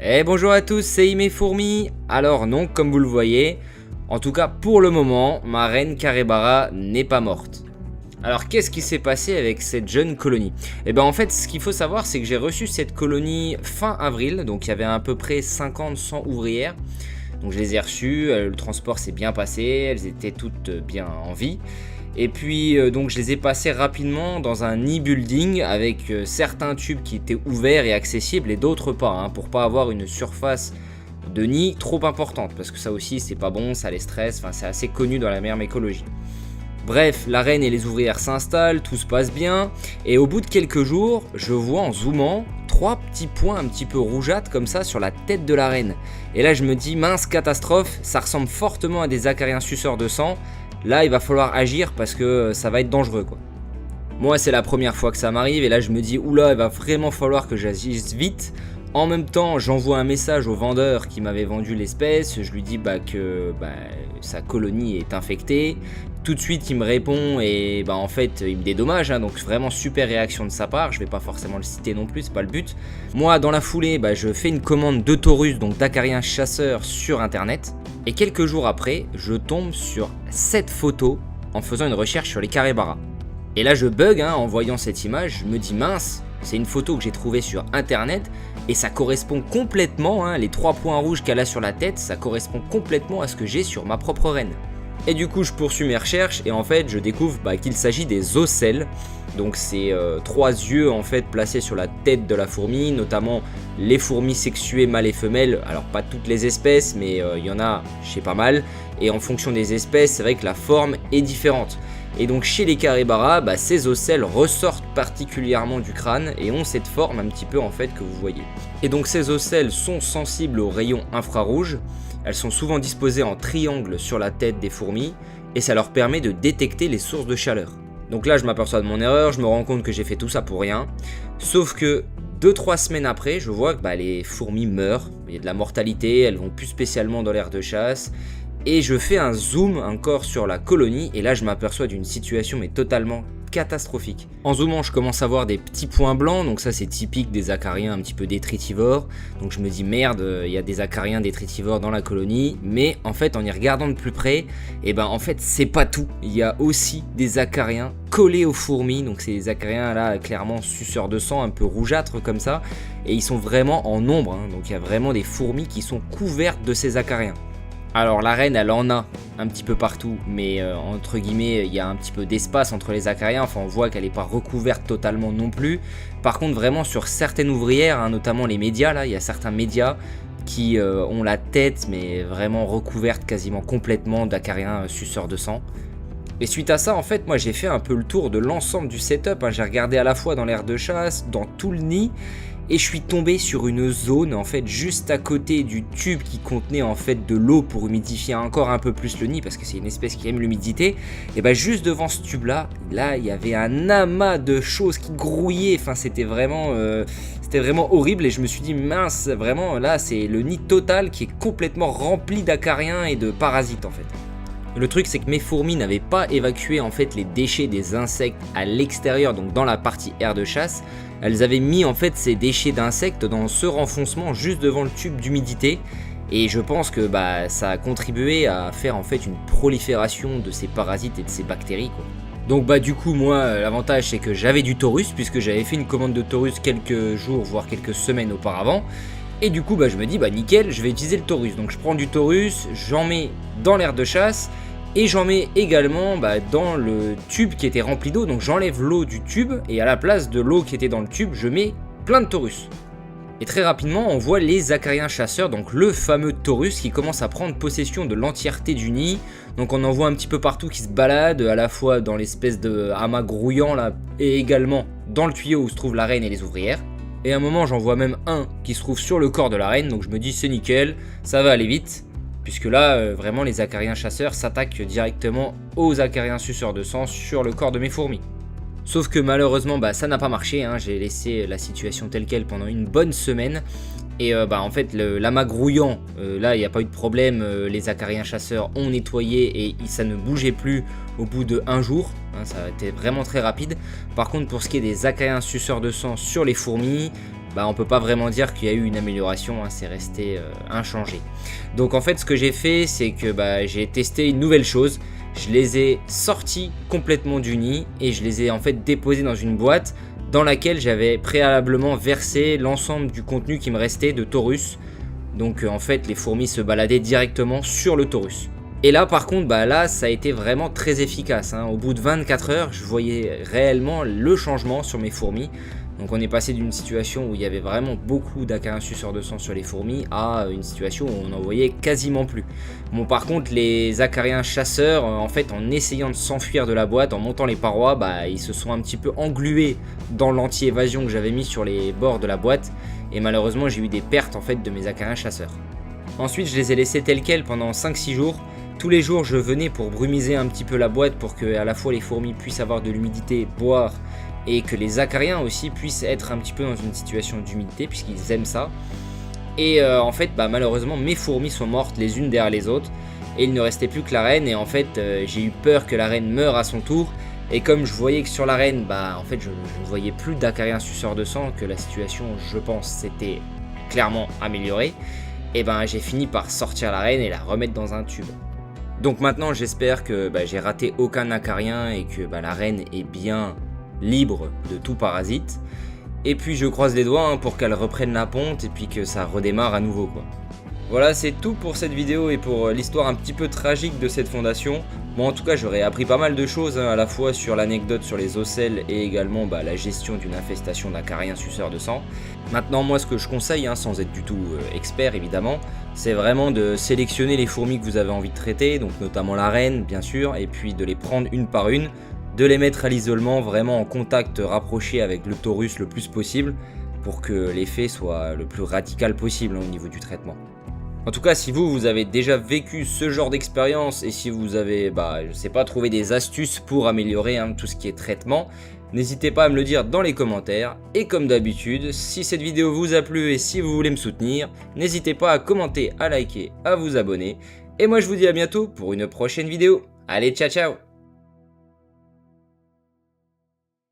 Et bonjour à tous, c'est Ime Fourmi. Alors non, comme vous le voyez, en tout cas pour le moment, ma reine Caribara n'est pas morte. Alors qu'est-ce qui s'est passé avec cette jeune colonie? Et ben en fait, ce qu'il faut savoir, c'est que j'ai reçu cette colonie fin avril, donc il y avait à peu près 50-100 ouvrières. Donc je les ai reçues, le transport s'est bien passé, elles étaient toutes bien en vie. Et puis donc je les ai passées rapidement dans un e-building avec certains tubes qui étaient ouverts et accessibles et d'autres pas, hein, pour pas avoir une surface de nid trop importante, parce que ça aussi c'est pas bon, ça les stresse, enfin c'est assez connu dans la myrmécologie. Bref, la reine et les ouvrières s'installent, tout se passe bien, et au bout de quelques jours, je vois en zoomant 3 petits points un petit peu rougeâtres comme ça sur la tête de la reine. Et là je me dis, mince catastrophe, ça ressemble fortement à des acariens suceurs de sang, là il va falloir agir parce que ça va être dangereux quoi. Moi c'est la première fois que ça m'arrive et là je me dis, oula il va vraiment falloir que j'agisse vite. En même temps, j'envoie un message au vendeur qui m'avait vendu l'espèce, je lui dis que sa colonie est infectée. Tout de suite, il me répond et en fait, il me dédommage, hein, donc vraiment super réaction de sa part. Je vais pas forcément le citer non plus, c'est pas le but. Moi, dans la foulée, je fais une commande de taurus, donc d'acariens chasseurs sur internet. Et quelques jours après, je tombe sur cette photo en faisant une recherche sur les Caribara. Et là, je bug en voyant cette image, je me dis mince. C'est une photo que j'ai trouvée sur internet et ça correspond complètement, les 3 points rouges qu'elle a sur la tête, ça correspond complètement à ce que j'ai sur ma propre reine. Et du coup je poursuis mes recherches et en fait je découvre qu'il s'agit des ocelles. Donc c'est 3 yeux en fait placés sur la tête de la fourmi, notamment les fourmis sexuées mâles et femelles. Alors pas toutes les espèces mais il y en a chez pas mal. Et en fonction des espèces c'est vrai que la forme est différente. Et donc chez les Caribara, ces ocelles ressortent particulièrement du crâne et ont cette forme un petit peu en fait que vous voyez. Et donc ces ocelles sont sensibles aux rayons infrarouges, elles sont souvent disposées en triangle sur la tête des fourmis et ça leur permet de détecter les sources de chaleur. Donc là je m'aperçois de mon erreur, je me rends compte que j'ai fait tout ça pour rien, sauf que 2-3 semaines après je vois que les fourmis meurent, il y a de la mortalité, elles vont plus spécialement dans l'aire de chasse. Et je fais un zoom encore sur la colonie et là je m'aperçois d'une situation mais totalement catastrophique. En zoomant je commence à voir des petits points blancs, donc ça c'est typique des acariens un petit peu détritivores. Donc je me dis merde, il y a des acariens détritivores dans la colonie, mais en fait en y regardant de plus près, en fait c'est pas tout. Il y a aussi des acariens collés aux fourmis, donc c'est des acariens là clairement suceurs de sang, un peu rougeâtres comme ça, et ils sont vraiment en nombre, donc il y a vraiment des fourmis qui sont couvertes de ces acariens. Alors la reine elle en a un petit peu partout, mais entre guillemets il y a un petit peu d'espace entre les acariens, enfin on voit qu'elle n'est pas recouverte totalement non plus. Par contre vraiment sur certaines ouvrières, notamment les médias là, il y a certains médias qui ont la tête mais vraiment recouverte quasiment complètement d'acariens suceurs de sang. Et suite à ça en fait moi j'ai fait un peu le tour de l'ensemble du setup, j'ai regardé à la fois dans l'aire de chasse, dans tout le nid. Et je suis tombé sur une zone en fait juste à côté du tube qui contenait en fait de l'eau pour humidifier encore un peu plus le nid parce que c'est une espèce qui aime l'humidité. Et juste devant ce tube là il y avait un amas de choses qui grouillaient, enfin c'était vraiment horrible et je me suis dit mince, vraiment là c'est le nid total qui est complètement rempli d'acariens et de parasites en fait. Le truc c'est que mes fourmis n'avaient pas évacué en fait les déchets des insectes à l'extérieur, donc dans la partie aire de chasse. Elles avaient mis en fait ces déchets d'insectes dans ce renfoncement juste devant le tube d'humidité. Et je pense que ça a contribué à faire en fait une prolifération de ces parasites et de ces bactéries quoi. Donc du coup moi l'avantage c'est que j'avais du taurus puisque j'avais fait une commande de taurus quelques jours voire quelques semaines auparavant. Et du coup je me dis nickel, je vais utiliser le taurus. Donc je prends du taurus, j'en mets dans l'aire de chasse et j'en mets également dans le tube qui était rempli d'eau. Donc j'enlève l'eau du tube et à la place de l'eau qui était dans le tube je mets plein de taurus. Et très rapidement on voit les acariens chasseurs, donc le fameux taurus qui commence à prendre possession de l'entièreté du nid. Donc on en voit un petit peu partout qui se baladent, à la fois dans l'espèce de amas grouillant là et également dans le tuyau où se trouve la reine et les ouvrières. Et à un moment j'en vois même un qui se trouve sur le corps de la reine, donc je me dis c'est nickel, ça va aller vite. Puisque là vraiment les acariens chasseurs s'attaquent directement aux acariens suceurs de sang sur le corps de mes fourmis. Sauf que malheureusement ça n'a pas marché, j'ai laissé la situation telle quelle pendant une bonne semaine. Et en fait l'amas grouillant, là il n'y a pas eu de problème, les acariens chasseurs ont nettoyé et ça ne bougeait plus au bout de 1 jour, ça a été vraiment très rapide. Par contre pour ce qui est des acariens suceurs de sang sur les fourmis, bah on peut pas vraiment dire qu'il y a eu une amélioration, hein, c'est resté inchangé. Donc en fait ce que j'ai fait, c'est que bah, j'ai testé une nouvelle chose. Je les ai sortis complètement du nid et je les ai en fait déposés dans une boîte dans laquelle j'avais préalablement versé l'ensemble du contenu qui me restait de Taurus. Donc en fait les fourmis se baladaient directement sur le Taurus. Et là par contre, bah là ça a été vraiment très efficace, hein. Au bout de 24 heures, je voyais réellement le changement sur mes fourmis. Donc on est passé d'une situation où il y avait vraiment beaucoup d'acariens suceurs de sang sur les fourmis à une situation où on en voyait quasiment plus. Bon par contre les acariens chasseurs, en fait en essayant de s'enfuir de la boîte, en montant les parois, bah ils se sont un petit peu englués dans l'anti-évasion que j'avais mis sur les bords de la boîte. Et malheureusement j'ai eu des pertes en fait de mes acariens chasseurs. Ensuite je les ai laissés tels quels pendant 5-6 jours. Tous les jours je venais pour brumiser un petit peu la boîte pour que à la fois les fourmis puissent avoir de l'humidité, boire, et que les acariens aussi puissent être un petit peu dans une situation d'humidité puisqu'ils aiment ça. Et en fait bah, malheureusement mes fourmis sont mortes les unes derrière les autres et il ne restait plus que la reine. Et en fait j'ai eu peur que la reine meure à son tour. Et comme je voyais que sur la reine, bah en fait je ne voyais plus d'acariens suceurs de sang, que la situation je pense s'était clairement améliorée, et ben j'ai fini par sortir la reine et la remettre dans un tube. Donc maintenant j'espère que bah, j'ai raté aucun acarien et que bah, la reine est bien libre de tout parasite. Et puis je croise les doigts, hein, pour qu'elle reprenne la ponte et puis que ça redémarre à nouveau quoi. Voilà, c'est tout pour cette vidéo et pour l'histoire un petit peu tragique de cette fondation. Bon, en tout cas j'aurais appris pas mal de choses, hein, à la fois sur l'anecdote sur les ocelles et également bah, la gestion d'une infestation d'acariens suceurs de sang. Maintenant moi ce que je conseille, hein, sans être du tout expert évidemment, c'est vraiment de sélectionner les fourmis que vous avez envie de traiter, donc notamment la reine bien sûr, et puis de les prendre une par une, de les mettre à l'isolement vraiment en contact rapproché avec le Taurus le plus possible pour que l'effet soit le plus radical possible, hein, au niveau du traitement. En tout cas, si vous avez déjà vécu ce genre d'expérience et si vous avez, je sais pas, trouvé des astuces pour améliorer, hein, tout ce qui est traitement, n'hésitez pas à me le dire dans les commentaires. Et comme d'habitude, si cette vidéo vous a plu et si vous voulez me soutenir, n'hésitez pas à commenter, à liker, à vous abonner. Et moi je vous dis à bientôt pour une prochaine vidéo. Allez, ciao ciao!